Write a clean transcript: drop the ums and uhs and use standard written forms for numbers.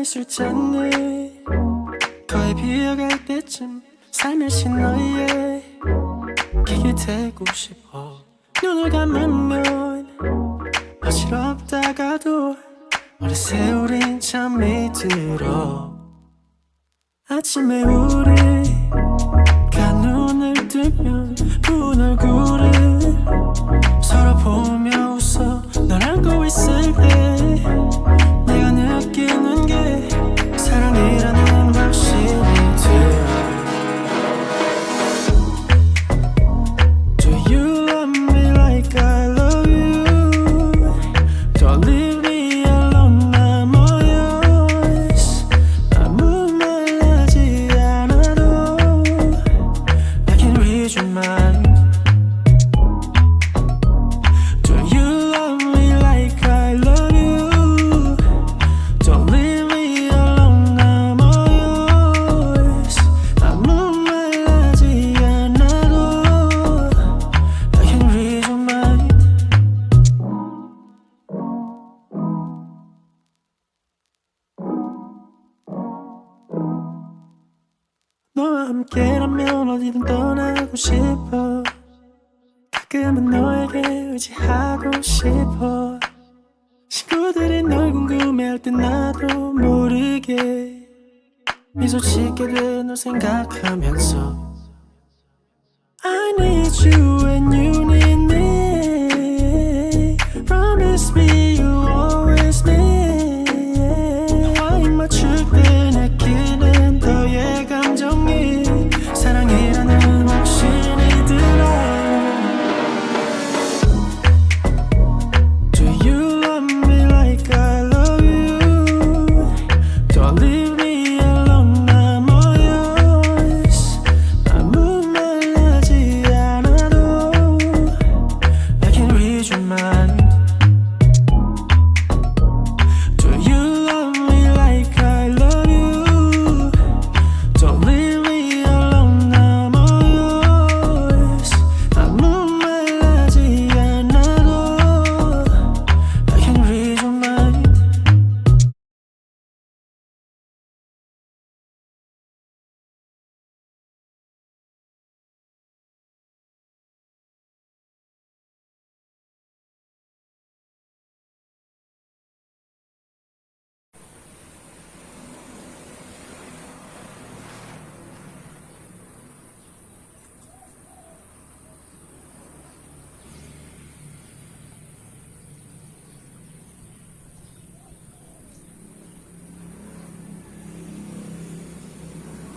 있을 텐데 거의 비어갈 때쯤 살며시 너의 객이 되고 싶어. 눈을 감으면 어지럽다가도 어느새 우린 잠이 들어. 아침에 우리가 눈을 뜨면 부은 얼굴을 서로 보며 웃어. 널 안고 있을 때 내가 느끼는 게 사랑이라는 확신이 들어. Do you love me like I love you? Don't leave me alone, I'm all yours. 아무 말 하지 않아도 I can read your mind. Do you love me like I love you? Don't leave me alone, I'm all yours. 아무 말 하지 않아도 I can read your mind. 너와 함께라면 어디든 떠나고 싶어. 가끔은 너에게 의지하고 싶어. 친구들이 널 궁금해할 땐 나도 모르게 미소 짓게 돼 널 생각하면서 I need you and